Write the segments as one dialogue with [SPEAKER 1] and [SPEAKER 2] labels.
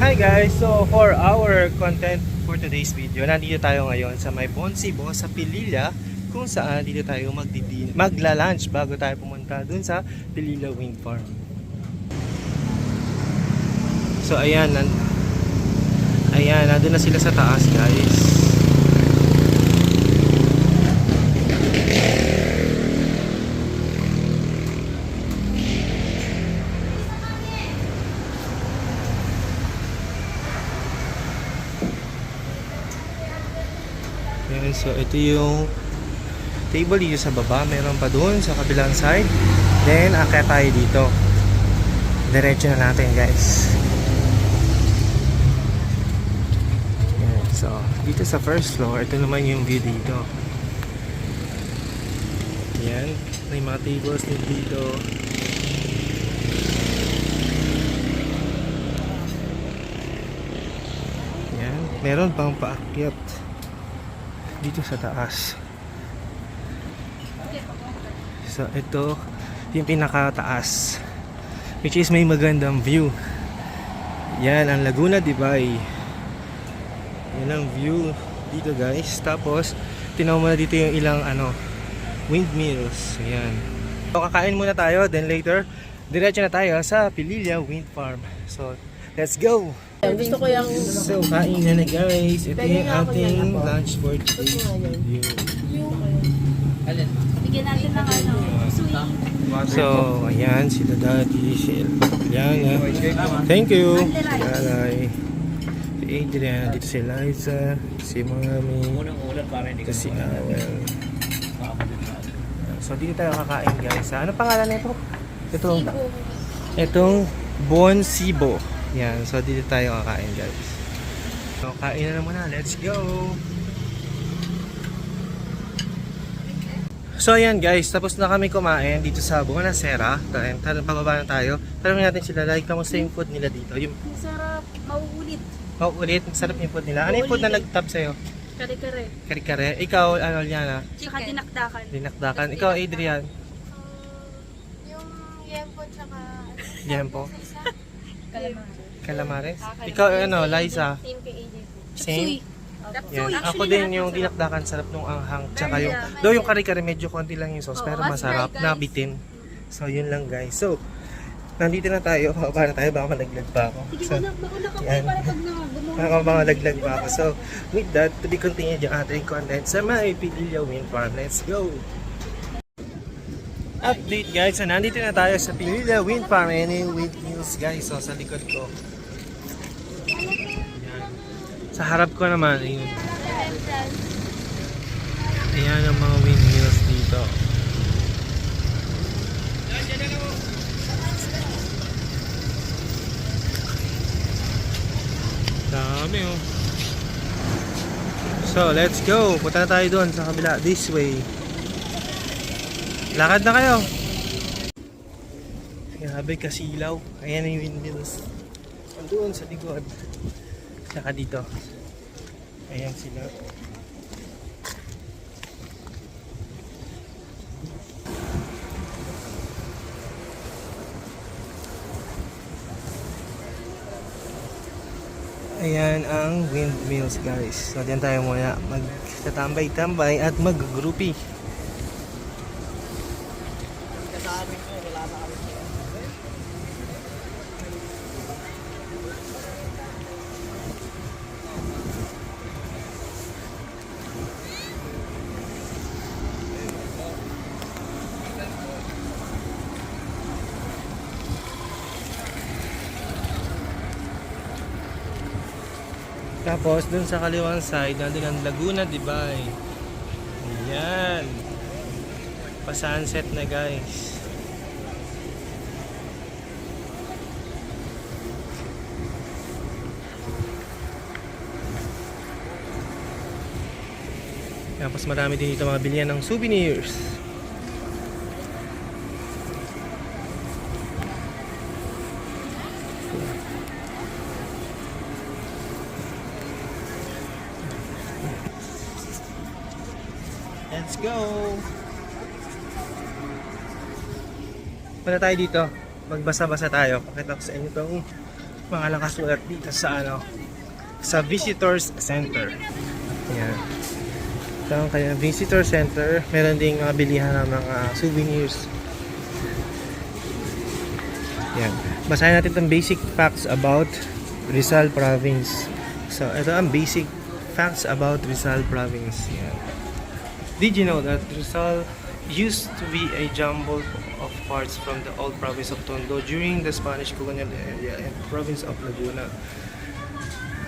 [SPEAKER 1] Hi guys! So for our content for today's video, nandito tayo ngayon sa may Bonsibo sa Pililla, kung saan dito tayo magla-lunch bago tayo pumunta dun sa Pililla Wind Farm. So ayan, nandun na sila sa taas guys. Ayan, so ito yung table dito sa baba, meron pa doon sa kabilang side. Then akyat tayo dito. Diretso na natin guys. Ayan, so dito sa first floor, ito naman yung view dito. Ayan, may mga tables din dito. Ayan, meron pang paakyat dito sa taas. So ito yung pinakataas, which is may magandang view. Yan ang Laguna de Bay. Yan ang view dito guys. Tapos tinaw mo na dito yung ilang windmills. Ayan. So kakain muna tayo, then later diretso na tayo sa Pililla Wind Farm. So let's go!
[SPEAKER 2] Gusto ko yung...
[SPEAKER 1] So, kain na guys. Ito yung ating lunch for today's video.
[SPEAKER 2] Bigyan natin ng sweet.
[SPEAKER 1] So, ayan, si Daddy, si Eliana. Thank you. Si Lalay. Si Adrian, dito si Liza, si Mami, dito si Awel. So, dito tayo kakain guys. Ano pangalan nito? Itong Bonsibo. Yan, so dito tayo kakain guys. So kain na muna, let's go! So ayan guys, tapos na kami kumain dito sa Buonasera. Pababa na tayo. Tanungin natin sila, like, kamusta yung food nila dito? Yung
[SPEAKER 2] masarap, mauulit.
[SPEAKER 1] mauulit, masarap yung food nila. Ano yung food na nag-top sa'yo?
[SPEAKER 2] Kare-kare.
[SPEAKER 1] Kare-kare. Ikaw, ano Liana?
[SPEAKER 2] Tsaka dinakdakan.
[SPEAKER 1] Dinakdakan. Ikaw, Adrian?
[SPEAKER 3] Yung yempo tsaka...
[SPEAKER 1] Yempo?
[SPEAKER 2] Calamari.
[SPEAKER 1] Calamares? Ikaw, ano, Liza?
[SPEAKER 3] Same kay AJ po.
[SPEAKER 1] Same?
[SPEAKER 2] Tapsoy.
[SPEAKER 1] Yan. Ako din yung dinakdakan, sarap nung anghang. Tsaka yung, though yung kare-kare medyo konti lang yung sauce, pero
[SPEAKER 2] mas
[SPEAKER 1] masarap,
[SPEAKER 2] dry, guys.
[SPEAKER 1] nabitin. So yun lang guys. So, nandito na tayo, baka na tayo, baka malaglag pa ako.
[SPEAKER 2] Sige,
[SPEAKER 1] So,
[SPEAKER 2] mauna ka
[SPEAKER 1] yan.
[SPEAKER 2] para pag gumawa.
[SPEAKER 1] baka malaglag pa ako. So, with that, to be continued yung ating content sa may Pililla Wind Farm. Let's go! Update guys, so nandito na tayo sa Pililla Wind Farm. Ayan yung windmills guys, so sa likod ko. Ayan. Sa harap ko naman, ayun. Ayan ang mga windmills dito. Dami oh. So let's go, punta na tayo doon sa kabila, this way. Lakad na kayo. Grabe kasilaw. Ayan yung windmills. Doon sa likod. Saka dito. Ayan sila. Ayan ang windmills guys. So diyan tayo muna magtatambay-tambay at mag-groupie. Tapos dun sa kaliwang side, nandun ang Laguna de Bay. Ayan. Pa-sunset na guys. Tapos marami din dito mga bilihan ng souvenirs. Let's go! Punta tayo dito. Magbasa-basa tayo. Pakita ko sa inyo itong mga nakasulat dito sa ano, sa Visitors Center. Yan. Ito ang kaya Visitor Center. Meron ding mga bilihan ng mga souvenirs. Yan. Basahin natin itong basic facts about Rizal Province. So, ito ang basic facts about Rizal Province. Yan. Did you know that Rizal used to be a jumble of parts from the old province of Tondo during the Spanish colonial area and province of Laguna?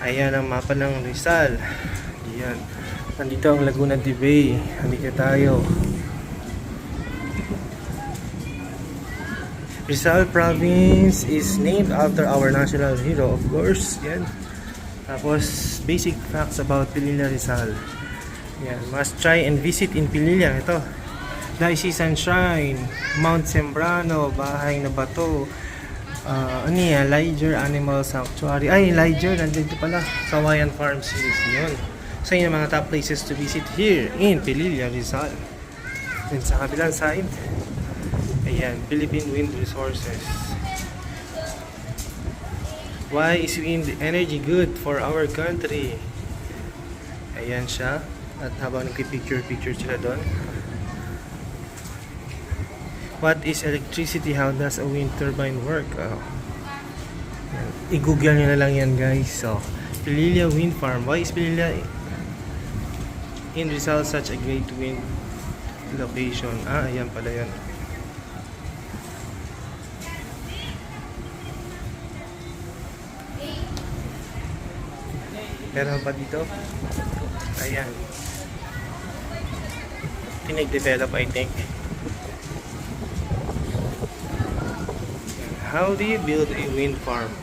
[SPEAKER 1] Ayan ang mapa ng Rizal. Ayan. Nandito ang Laguna de Bay. Halika tayo. Rizal Province is named after our national hero, of course. Yan. Tapos, basic facts about Pililla Rizal. Yan. Must try and visit in Pililla. Ito. Diocesan Shrine, Mount Sembrano, Bahay na Bato, ano yan, Liger Animal Sanctuary. Ay, Liger, nandito pala. Kawayan Farm Series. Yun. So, yun ang mga top places to visit here in Pililla Rizal. Then sa kabilang side, ayan, Philippine Wind Resources. Why is wind energy good for our country? Ayan siya. At habang nagpipicture-picture sila doon. What is electricity? How does a wind turbine work? I-google nyo na lang yan, guys. So, Pililla Wind Farm. Why is Pililla in Rizal such a great wind location? Ayan pala yan. Meron pa dito? Ayan. Pinag-develop, I think. How do you build a wind farm?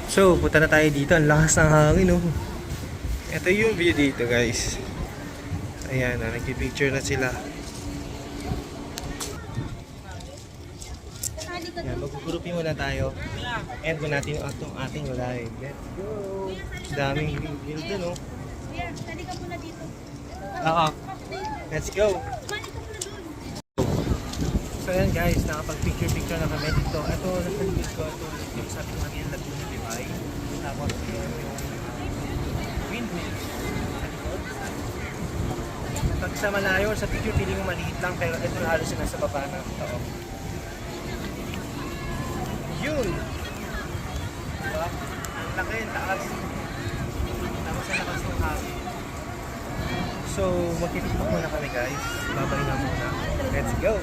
[SPEAKER 1] So, punta na tayo dito. Ang lakas ng hangin, oh. Ito yung view dito, guys. Ayan, nagpipicture na sila. Ayan, mag-grouping muna tayo. End mo natin itong ating live. Let's go! Daming view dun, oh.
[SPEAKER 2] Kuya, tali ka muna dito.
[SPEAKER 1] Oo. Let's go! So ayan guys, nakapag-picture-picture na kami dito. Ito, nasa likod ko, ito yung sa ating Manila Laguna Divide. Tapos yung windmill sa likod. Pag sa malayo, sa picture feeling mo maliit lang, pero ito halos na sa baba na ito. Yun! Diba? Ang laki, taas. Tapos ang lakas ng hangin. So, magtitiktok muna kami guys. Babay na muna. Let's go!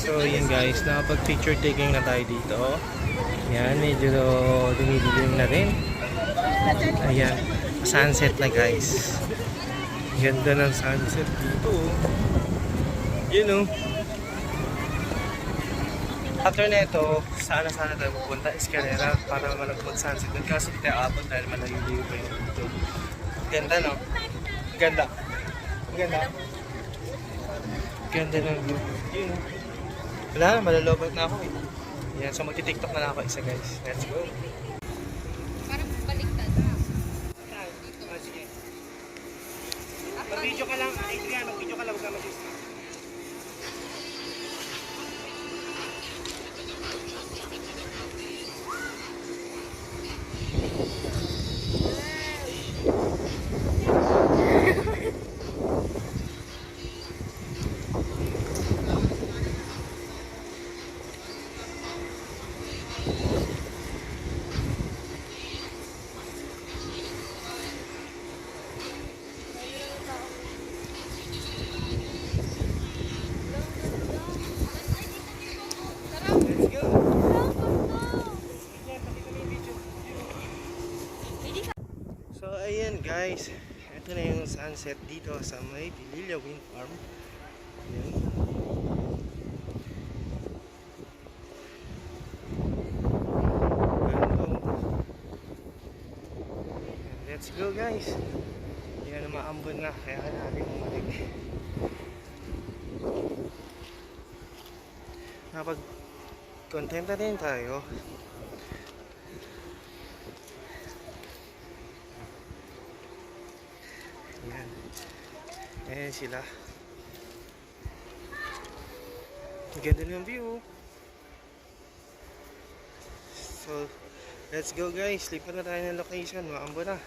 [SPEAKER 1] So yun guys, nakapag-picture taking na tayo dito. Yan, medyo dumidilim na rin. Ayan, sunset na guys. Ganda ng sunset dito. Yun oh. After na ito, sana tayo pupunta Escalera para mag-sunset doon. Kasi hindi tayo abot dahil malayo-layo pa yun dito. Ganda no? Ganda. Ganda. Ganda ng view. Yun oh. Wala na, malalobot na ako eh. Yan, so magti-tiktok na lang ako isa guys. Let's go!
[SPEAKER 3] Parang baliktad.
[SPEAKER 1] Sige. Mag-video ka lang, Adrian, mag-video ka lang, huwag ka mag-video. So ayan guys, ito na yung sunset dito sa may Pililla Wind Farm. Ayan. Let's go guys. Yan na maambon na, kaya natin bumalik. Napag-content na din tayo. Ayan sila. Ang ganda ng view. So, let's go guys. Lipat na tayo ng location. Maambo na.